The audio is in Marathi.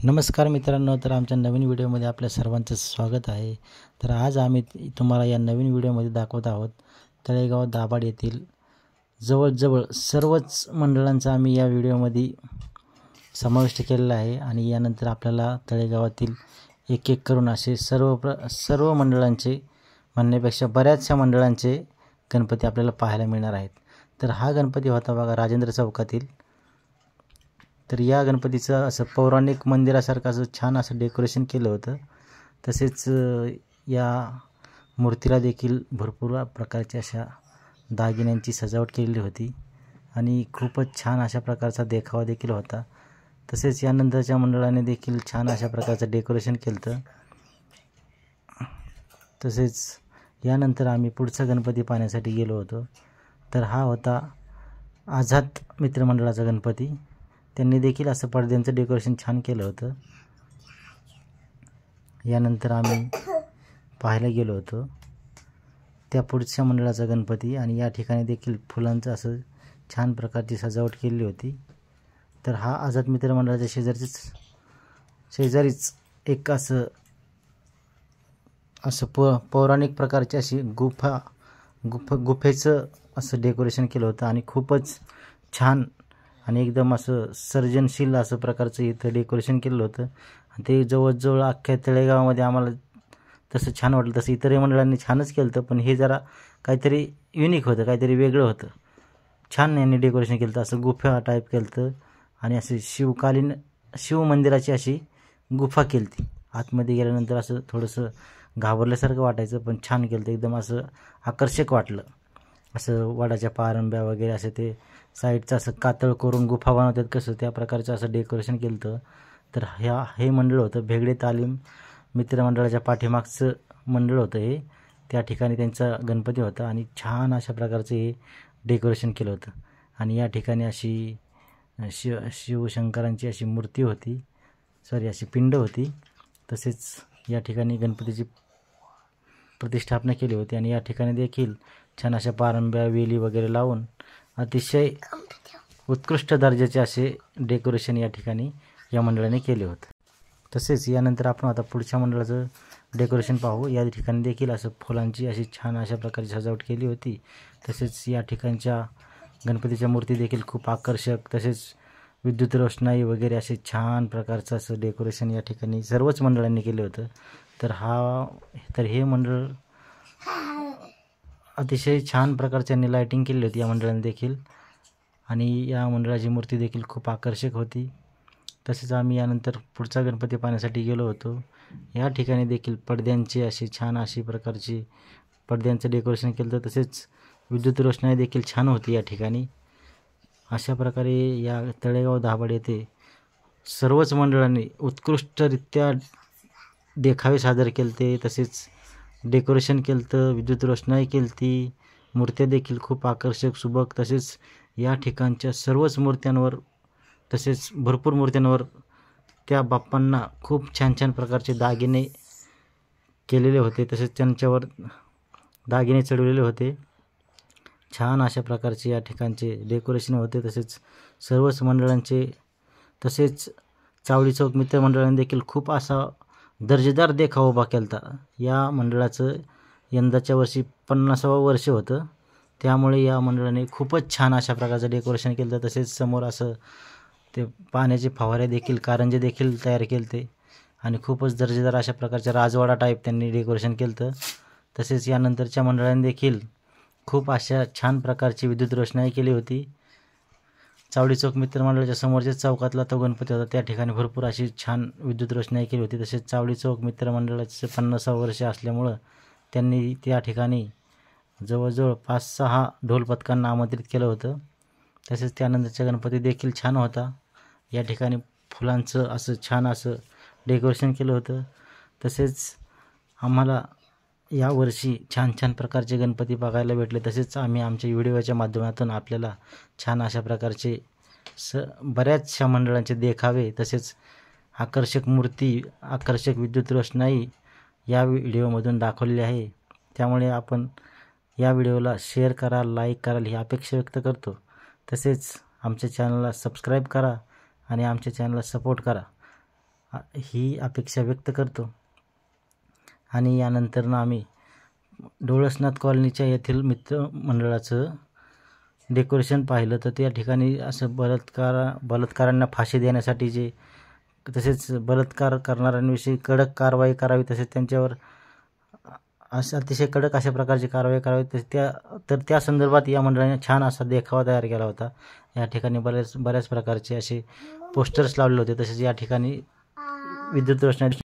नमस्कार मित्रांनो, तर आमच्या नवीन व्हिडिओमध्ये आपल्या सर्वांचं स्वागत आहे। तर आज आम्ही तुम्हाला या नवीन व्हिडिओमध्ये दाखवत आहोत तळेगाव दाभाड येथील जवळजवळ सर्वच मंडळांचा आम्ही या व्हिडिओमध्ये समाविष्ट केलेला आहे आणि यानंतर आपल्याला तळेगावातील एक एक करून असे सर्व मंडळांचे म्हणण्यापेक्षा बऱ्याचशा मंडळांचे गणपती आपल्याला पाहायला मिळणार आहेत। तर हा गणपती होता बघा राजेंद्र चौकातील। तर या गणपतीचं असं पौराणिक मंदिरासारखं असं छान असं डेकोरेशन केलं होतं। तसेच या मूर्तीला देखील भरपूर प्रकारच्या अशा दागिन्यांची सजावट केलेली होती आणि खूपच छान अशा प्रकारचा देखावा देखील होता। तसेच यानंतरच्या मंडळाने देखील छान अशा प्रकारचं डेकोरेशन केलं। तसेच यानंतर आम्ही पुढचा गणपती पाहण्यासाठी गेलो होतो। तर हा होता आझाद मित्रमंडळाचा गणपती। त्यांनी देखील असं पडद्यांचं डेकोरेशन छान केलं होतं। यानंतर आम्ही पाहायला गेलो होतो त्या पुढच्या मंडळाचा गणपती आणि या ठिकाणी देखील फुलांचं असं छान प्रकारची सजावट केली होती। तर हा आझाद मित्रमंडळाच्या शेजारीच एक असं पौराणिक प्रकारची अशी गुफेचं असं डेकोरेशन केलं होतं आणि खूपच छान आणि एकदम असं सर्जनशील असं प्रकारचं इथं डेकोरेशन केलं होतं। आणि ते जवळजवळ अख्ख्या तळेगावामध्ये आम्हाला तसं छान वाटलं। तसं इतरही मंडळांनी छानच केलं होतं, पण हे जरा काहीतरी युनिक होतं, काहीतरी वेगळं होतं। छान यांनी डेकोरेशन केलं होतं, असं गुफा टाईप केलं होतं आणि असे शिव मंदिराची अशी गुफा केली होती। आतमध्ये गेल्यानंतर असं थोडंसं घाबरल्यासारखं वाटायचं, पण छान केलं होतं, एकदम असं आकर्षक वाटलं। असं वडाच्या पारंब्या वगैरे असं ते साईडचं असं कातळ करून गुफा बनवतात कसं त्या प्रकारचं असं डेकोरेशन केलं होतं। तर हे मंडळ होतं भेगडे तालीम मित्रमंडळाच्या पाठीमागचं मंडळ होतं हे। त्या ठिकाणी त्यांचा गणपती होता आणि छान अशा प्रकारचं हे डेकोरेशन केलं होतं। आणि या ठिकाणी अशी शिवशंकरांची अशी मूर्ती होती, अशी पिंड होती। तसेच या ठिकाणी गणपतीची प्रतिष्ठापना केली होती आणि या ठिकाणी देखील छान अशा पारंब्या वेली वगैरे लावून अतिशय उत्कृष्ट दर्जाचे असे डेकोरेशन या ठिकाणी या मंडळाने केले होते। तसेच यानंतर आपण आता पुढच्या मंडळाचं डेकोरेशन पाहू। या ठिकाणी देखील असं फुलांची अशी छान अशा प्रकारची सजावट केली होती। तसेच या ठिकाणच्या गणपतीच्या मूर्ती देखील खूप आकर्षक, तसेच विद्युत रोषणाई वगैरे असे छान प्रकारचं असं डेकोरेशन या ठिकाणी सर्वच मंडळांनी केलं होतं। तर हे मंडळ अतिशय छान प्रकारची लाइटिंग केली होती या मंडळाने देखील आणि या मंडळाची मूर्ती देखील खूप आकर्षक होती। तसेच आम्ही यानंतर पुढचा गणपती पाहण्यासाठी गेलो होतो। या ठिकाणी देखील पडद्यांची अशी छान अशी प्रकारची पडद्यांचं डेकोरेशन केलं होतं। तसेच विद्युत रोषणाई देखील छान होती या ठिकाणी। अशा प्रकारे या तळेगाव दाभाड येथे सर्वच मंडळांनी उत्कृष्टरित्या देखावे सादर केले। तसेच डेकोरेशन केलं होतं, विद्युत रोषणाई केली होती, मूर्त्या देखील खूप आकर्षक सुबक। तसेच या ठिकाणच्या सर्वच मूर्त्यांवर तसेच भरपूर मूर्त्यांवर त्या बाप्पांना खूप छान छान प्रकारचे दागिने केलेले होते। तसेच त्यांच्यावर दागिने चढवलेले होते। छान अशा प्रकारचे या ठिकाणचे डेकोरेशन होते। तसेच सर्वच मंडळांचे तसेच चावडी चौक मित्रमंडळाने देखील खूप असा दर्जेदार देखावा उभा केला होता। या मंडळाचं यंदाच्या वर्षी 50वं वर्ष होतं, त्यामुळे या मंडळाने खूपच छान अशा प्रकारचं डेकोरेशन केलं होतं। तसेच समोर असं ते पाण्याचे फवारे देखील कारंजे देखील तयार केले होते आणि खूपच दर्जेदार अशा प्रकारच्या राजवाडा टाईप त्यांनी डेकोरेशन केलं होतं। तसेच यानंतरच्या मंडळाने देखील खूप अशा छान प्रकारची विद्युत रोषणाई केली होती। चावडी चौक मित्रमंडळाच्या समोरच्या चौकातला तो गणपती होता, त्या ठिकाणी भरपूर अशी छान विद्युत रोषणाई केली होती। तसेच चावडी चौक मित्रमंडळाचं 50वं वर्ष असल्यामुळं त्यांनी त्या ठिकाणी जवळजवळ 5-6 ढोल पथकांना आमंत्रित केलं होतं। तसेच त्यानंतरचा गणपती देखील छान होता। या ठिकाणी फुलांचं असं छान असं डेकोरेशन केलं होतं। तसेच आम्हाला यावर्षी छान छान प्रकारचे गणपती बघायला भेटले। तसेच आम्ही आमच्या व्हिडिओच्या माध्यमातून आपल्याला छान अशा प्रकारचे बऱ्याचशा मंडळांचे देखावे, तसेच आकर्षक मूर्ती, आकर्षक विद्युत रोषणाई या व्हिडिओमधून दाखवलेली आहे। त्यामुळे आपण या व्हिडिओला शेअर करा, लाईक कराल ही अपेक्षा व्यक्त करतो। तसेच आमच्या चॅनलला सबस्क्राईब करा आणि आमच्या चॅनलला सपोर्ट करा। ही अपेक्षा व्यक्त करतो. आणि यानंतर आम्ही डोळसनाथ कॉलनीच्या येथील मित्रमंडळाचं डेकोरेशन पाहिलं. तर त्या ठिकाणी असं बलात्कारांना फाशी देण्यासाठी तसेच बलात्कार करणाऱ्यांविषयी कडक कारवाई करावी, तसेच त्यांच्यावर अतिशय कडक अशा प्रकारची कारवाई करावी. त्या संदर्भात या मंडळाने छान असा देखावा तयार केला होता. या ठिकाणी बऱ्याच प्रकारचे असे पोस्टर्स लावले होते. तसेच या ठिकाणी विद्युत रोषणाई